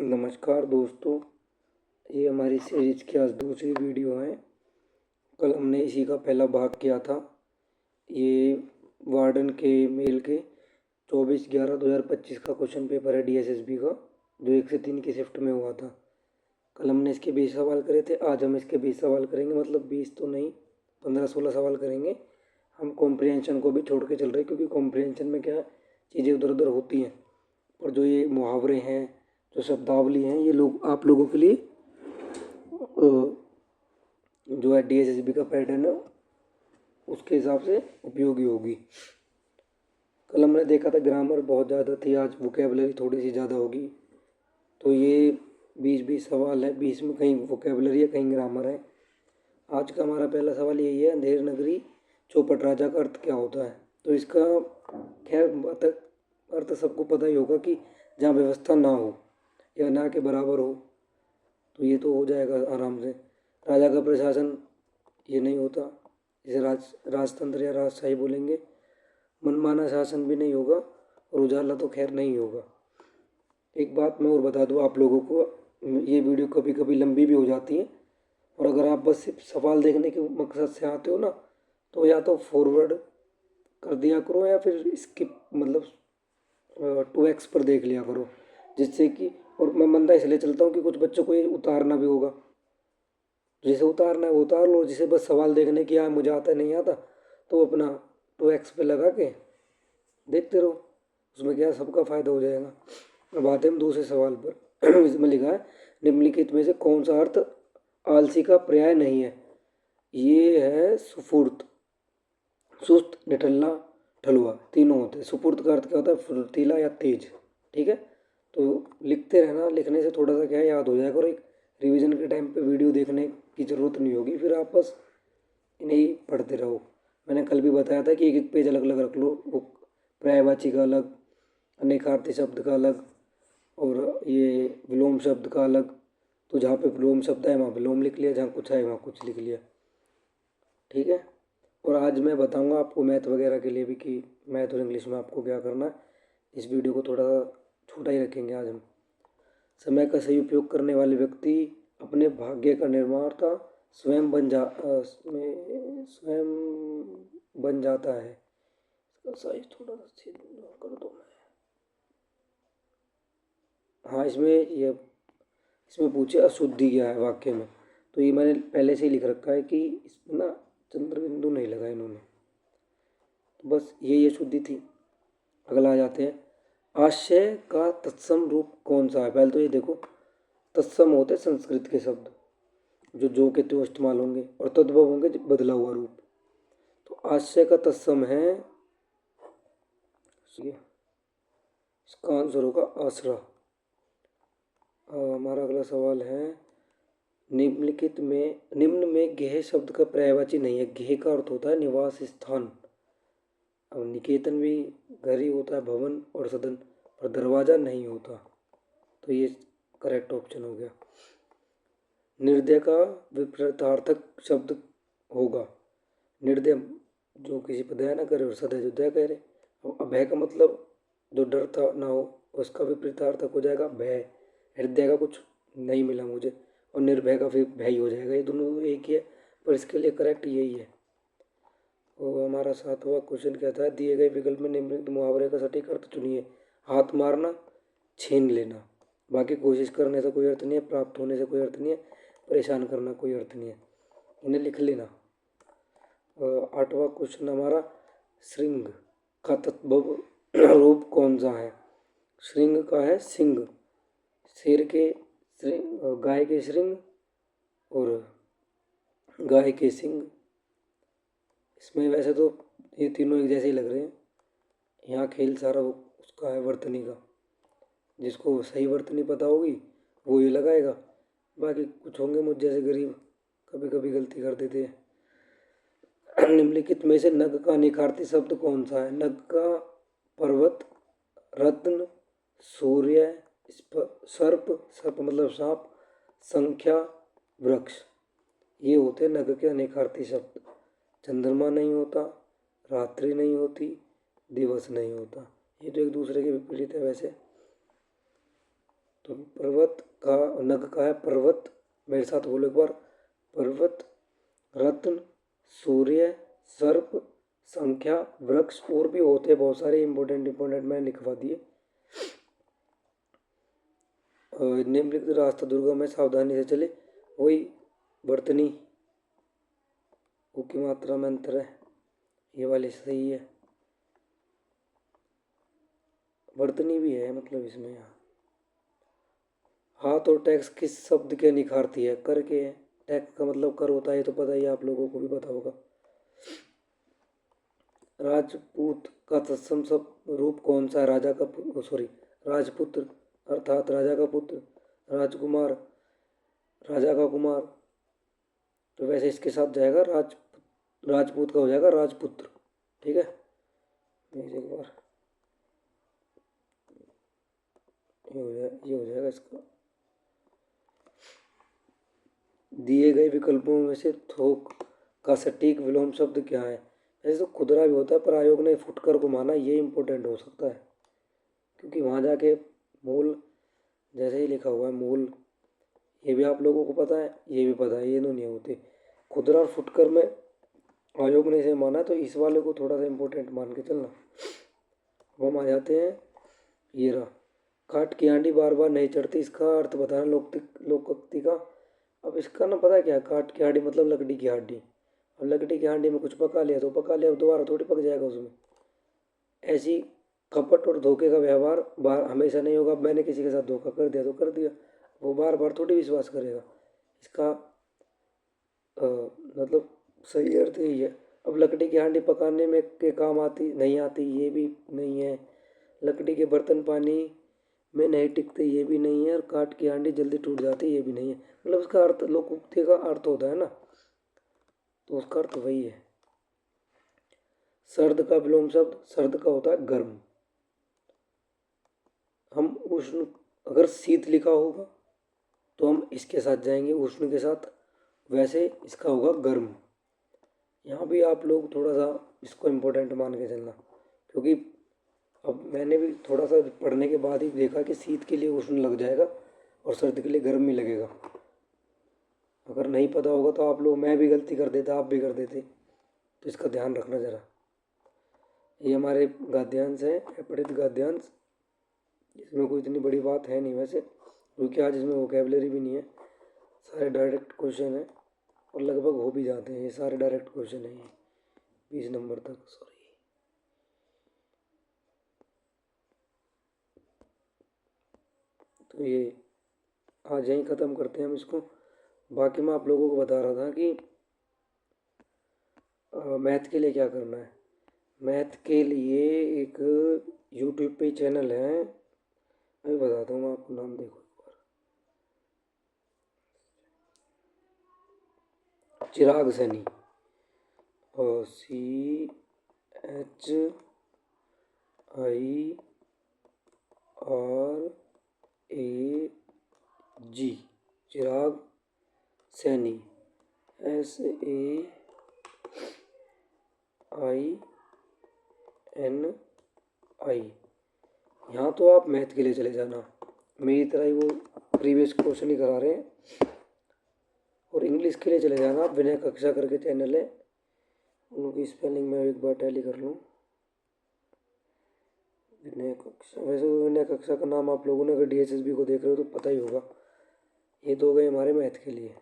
नमस्कार दोस्तों, ये हमारी सीरीज की आज दूसरी वीडियो है। कल हमने इसी का पहला भाग किया था। ये वार्डन के मेल के 24/11/2025 का क्वेश्चन पेपर है डीएसएसबी का, जो 1 से 3 की शिफ्ट में हुआ था। कल हमने इसके 20 सवाल करे थे, आज हम इसके 20 सवाल करेंगे। मतलब 20 तो नहीं, 15-16 सवाल करेंगे। हम कॉम्प्रिहेंशन को भी छोड़ के चल रहे हैं, क्योंकि कॉम्प्रिहेंशन में क्या चीज़ें उधर उधर होती हैं, और जो ये मुहावरे हैं, जो शब्दावली हैं, ये लोग आप लोगों के लिए जो है डीएसएसबी का पैटर्न है उसके हिसाब से उपयोगी होगी। कल हमने देखा था ग्रामर बहुत ज़्यादा थी, आज वोकेबलरी थोड़ी सी ज़्यादा होगी। तो ये 20-20 सवाल है, 20 में कहीं वोकेबलरी है कहीं ग्रामर है। आज का हमारा पहला सवाल यही है, अंधेर नगरी चौपट राजा का अर्थ क्या होता है। तो इसका खैर अर्थ सबको पता ही होगा कि जहाँ व्यवस्था ना हो या ना के बराबर हो, तो ये तो हो जाएगा आराम से। राजा का प्रशासन ये नहीं होता, जिसे राजतंत्र या राजशाही बोलेंगे। मनमाना शासन भी नहीं होगा, और उजाला तो खैर नहीं होगा। एक बात मैं और बता दूँ आप लोगों को, ये वीडियो कभी कभी लंबी भी हो जाती है, और अगर आप बस सिर्फ सवाल देखने के मकसद से आते हो ना, तो या तो फॉरवर्ड कर दिया करो या फिर स्किप, मतलब 2x पर देख लिया करो, जिससे कि, और मैं मंदा इसलिए चलता हूँ कि कुछ बच्चों को ये उतारना भी होगा। जिसे उतारना है वो उतार लो, जिसे बस सवाल देखने की मुझे आता नहीं आता, तो अपना 2x पे लगा के देखते रहो, उसमें क्या सबका फ़ायदा हो जाएगा। अब आते हम दूसरे सवाल पर। इसमें लिखा है, निम्नलिखित में से कौन सा अर्थ आलसी का पर्याय नहीं है। ये है सुफुर्त, सुस्त, निठल्ला, ठलुआ, तीनों होते हैं। सुपुर्द का अर्थ क्या होता है, फुर्तीला या तेज। ठीक है, तो लिखते रहना, लिखने से थोड़ा सा क्या है याद हो जाएगा, और एक रिवीजन के टाइम पे वीडियो देखने की ज़रूरत नहीं होगी, फिर आप बस इन्हें पढ़ते रहो। मैंने कल भी बताया था कि एक एक पेज अलग अलग रख लो, वो पर्यायवाची का अलग, अनेकार्थी शब्द का अलग, और ये विलोम शब्द का अलग। तो जहाँ पे विलोम शब्द है वहाँ विलोम लिख लिया, जहाँ कुछ है वहाँ कुछ लिख लिया। ठीक है, और आज मैं बताऊंगा आपको मैथ वगैरह के लिए भी कि मैथ और इंग्लिश में आपको क्या करना है। इस वीडियो को थोड़ा छोटा ही रखेंगे आज हम। समय का सही उपयोग करने वाले व्यक्ति अपने भाग्य का निर्माता स्वयं बन जाता है। इसका साइज थोड़ा सा कर दो मैं। हाँ, इसमें पूछे अशुद्धि क्या है वाक्य में, तो ये मैंने पहले से ही लिख रखा है कि इसमें ना चंद्र बिंदु नहीं लगा इन्होंने, तो बस यही अशुद्धि थी। अगला आ जाते हैं, आशय का तत्सम रूप कौन सा है। पहले तो ये देखो, तत्सम होते संस्कृत के शब्द, जो के त्यों इस्तेमाल होंगे, और तद्भव होंगे बदला हुआ रूप। तो आशय का तत्सम है, इसका आंसर होगा आसरा। हमारा अगला सवाल है, निम्न में गेह शब्द का पर्यायवाची नहीं है। गेह का अर्थ होता है निवास स्थान। अब निकेतन भी घर ही होता है, भवन और सदन, पर दरवाजा नहीं होता, तो ये करेक्ट ऑप्शन हो गया। निर्दय का विपरीतार्थक शब्द होगा। निर्दय जो किसी पर दया ना करे, और सदय जो दया करे। अब अभय का मतलब जो डरता ना हो, उसका विपरीतार्थक हो जाएगा भय। हृदय का कुछ नहीं मिला मुझे, और निर्भय का फिर भय ही हो जाएगा। ये दोनों एक ही है, पर इसके लिए करेक्ट यही है। और हमारा 7वां क्वेश्चन क्या था, दिए गए विकल्प में निम्नलिखित मुहावरे का सटीक अर्थ चुनिए। हाथ मारना, छीन लेना। बाकी कोशिश करने से कोई अर्थ नहीं है, प्राप्त होने से कोई अर्थ नहीं है, परेशान करना कोई अर्थ नहीं है, इन्हें लिख लेना। 8वां क्वेश्चन हमारा, श्रृंग का तद्भव रूप कौन सा है। श्रृंग का है सिंह, शेर के श्रृंग, गाय के श्रृंग, और गाय के सिंह। इसमें वैसे तो ये तीनों एक जैसे ही लग रहे हैं। यहाँ खेल सारा उसका है, वर्तनी का। जिसको सही वर्तनी पता होगी वो ये लगाएगा, बाकी कुछ होंगे मुझ जैसे गरीब, कभी कभी गलती कर देते हैं। निम्नलिखित में से नग का निखार्थी शब्द कौन सा है। नग का पर्वत, रत्न, सूर्य, सर्प, सर्प मतलब सांप, संख्या, वृक्ष, ये होते नग के अनेकार्थी शब्द। चंद्रमा नहीं होता, रात्रि नहीं होती, दिवस नहीं होता, ये तो एक दूसरे के विपरीत है वैसे। तो पर्वत का नग का है पर्वत, मेरे साथ बोलो एक बार। पर्वत, रत्न, सूर्य, सर्प, संख्या, वृक्ष, और भी होते हैं बहुत सारे इंपॉर्टेंट मैंने लिखवा दिए। निम्नलिखित रास्ता दुर्गम है, सावधानी से चले। वही वर्तनी, ऊ की मात्रा में अंतर है, ये वाली सही है। वर्तनी भी है मतलब इसमें। यहाँ हाथ और टैक्स किस शब्द के निखारती है? कर के है। टैक्स का मतलब कर होता है, ये तो पता ही है, आप लोगों को भी पता होगा। राजपूत का तत्सम सब रूप कौन सा है? राजा का सॉरी राजपुत्र अर्थात राजा का पुत्र, राजकुमार, राजा का कुमार। तो वैसे इसके साथ जाएगा राजपूत का हो जाएगा राजपुत्र। ठीक है, एक बार ये हो जाएगा इसका। दिए गए विकल्पों में से थोक का सटीक विलोम शब्द क्या है? ऐसे तो खुदरा भी होता है, पर आयोग ने फुटकर को माना, ये इंपॉर्टेंट हो सकता है, क्योंकि वहाँ जाके मूल जैसे ही लिखा हुआ है मूल, ये भी आप लोगों को पता है, ये भी पता है, ये दोनों नहीं होते। खुदरा और फुटकर में आयोग ने इसे माना, तो इस वाले को थोड़ा सा इंपॉर्टेंट मान के चलना। अब हम आ जाते हैं, ये रहा, काठ की आंडी बार बार नहीं चढ़ती, इसका अर्थ बताना लोकोक्ति का। अब इसका ना पता है क्या, काठ की हांडी मतलब लकड़ी की हांडी। अब लकड़ी की हांडी में कुछ पका लिया तो पका लिया, अब दोबारा थोड़ी पक जाएगा उसमें। ऐसी कपट और धोखे का व्यवहार बार हमेशा नहीं होगा। अब मैंने किसी के साथ धोखा कर दिया तो कर दिया, वो बार बार थोड़ी विश्वास करेगा। इसका मतलब सही अर्थ यही है। अब लकड़ी की हांडी पकाने में के काम आती नहीं आती, ये भी नहीं है। लकड़ी के बर्तन पानी में नहीं टिकते, ये भी नहीं है। और काठ की हांडी जल्दी टूट जाती, ये भी नहीं है। मतलब उसका अर्थ लोकोक्ति का अर्थ होता है ना, तो उसका अर्थ वही है। सर्द का विलोम शब्द, सर्द का होता है गर्म। हम उष्ण, अगर शीत लिखा होगा तो हम इसके साथ जाएंगे उष्ण के साथ, वैसे इसका होगा गर्म। यहाँ भी आप लोग थोड़ा सा इसको इम्पोर्टेंट मान के चलना, क्योंकि अब मैंने भी थोड़ा सा पढ़ने के बाद ही देखा कि शीत के लिए उष्ण लग जाएगा और सर्द के लिए गर्म ही लगेगा। अगर नहीं पता होगा तो आप लोग, मैं भी गलती कर देता, आप भी कर देते, तो इसका ध्यान रखना ज़रा। ये हमारे गद्यांश हैं, अपठित गद्यांश। इसमें कोई इतनी बड़ी बात है नहीं वैसे, क्योंकि आज इसमें वोकेबलरी भी नहीं है, सारे डायरेक्ट क्वेश्चन हैं और लगभग हो भी जाते हैं। ये सारे डायरेक्ट क्वेश्चन हैं, ये 20 नंबर तक, सॉरी। तो ये आज यहीं ख़त्म करते हैं हम इसको। बाकी मैं आप लोगों को बता रहा था कि मैथ के लिए क्या करना है। मैथ के लिए एक यूट्यूब पे चैनल है, अभी बताता हूँ मैं आपको, नाम देखो एक बार, चिराग सैनी, CHIRAG, चिराग सैनी, SAINI। यहाँ तो आप मैथ के लिए चले जाना, मेरी तरह ही वो प्रीवियस क्वेश्चन ही करा रहे हैं। और इंग्लिश के लिए चले जाना आप, विनय कक्षा करके चैनल है, उनकी स्पेलिंग में एक बार टैली कर लूँ। विनय कक्षा, वैसे तो विनय कक्षा का नाम आप लोगों ने अगर DSSB को देख रहे हो तो पता ही होगा। ये दो गए हमारे मैथ के लिए,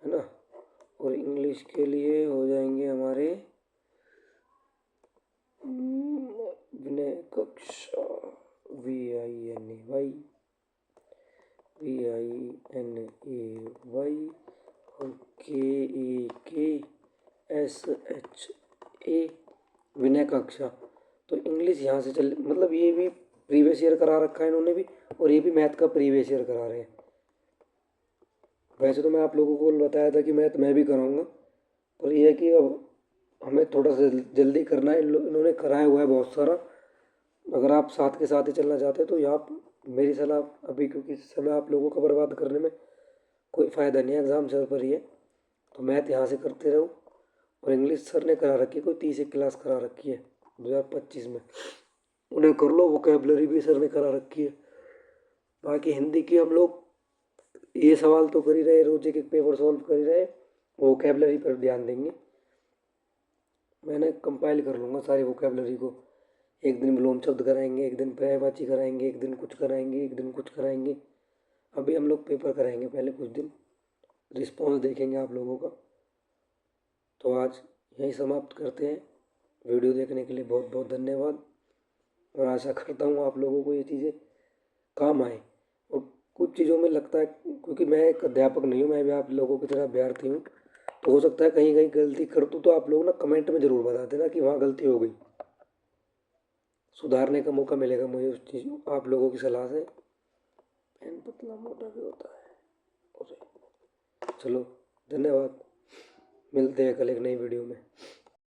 है ना। और इंग्लिश के लिए हो जाएंगे हमारे विनय कक्षा, VINAY और KAKSHA, विनय कक्षा। तो इंग्लिश यहाँ से चल, मतलब ये भी प्रीवियस ईयर करा रखा है इन्होंने भी, और ये भी मैथ का प्रीवियस ईयर करा रहे हैं। वैसे तो मैं आप लोगों को बताया था कि मैथ मैं भी कराऊंगा, पर यह है कि अब हमें थोड़ा सा जल्दी करना है, इन्होंने कराया हुआ है बहुत सारा। अगर आप साथ के साथ ही चलना चाहते हैं तो यहाँ मेरी सलाह अभी, क्योंकि समय आप लोगों का बर्बाद करने में कोई फ़ायदा नहीं है, एग्ज़ाम सर पर ही है, तो मैथ यहाँ से करते रहो। और इंग्लिश सर ने करा रखी है, कोई 30 क्लास करा रखी है। 2025 में, उन्हें कर लो। वोकेबलरी भी सर ने करा रखी है। बाकी हिंदी की हम लोग ये सवाल तो कर ही रहे, रोज एक एक पेपर सॉल्व कर ही रहे, वोकेबलरी पर ध्यान देंगे। मैंने कंपाइल कर लूँगा सारी वोकेबलरी को। एक दिन विलोम शब्द कराएंगे, एक दिन पर्यायवाची कराएंगे, एक दिन कुछ कराएंगे, एक दिन कुछ कराएंगे। अभी हम लोग पेपर कराएंगे पहले कुछ दिन, रिस्पॉन्स देखेंगे आप लोगों का। तो आज यहीं समाप्त करते हैं। वीडियो देखने के लिए बहुत बहुत धन्यवाद, और आशा करता हूँ आप लोगों को ये चीज़ें काम आए। और कुछ चीज़ों में लगता है, क्योंकि मैं एक अध्यापक नहीं हूँ, मैं भी आप लोगों की तरह अभ्यर्थी हूँ, तो हो सकता है कहीं कहीं गलती कर दूँ, तो आप लोग ना कमेंट में ज़रूर बता देना कि वहाँ गलती हो गई। सुधारने का मौका मिलेगा मुझे उस चीज़ को, आप लोगों की सलाह से। पेन पतला मोटा भी होता है उसे। चलो धन्यवाद, मिलते हैं कल एक नई वीडियो में।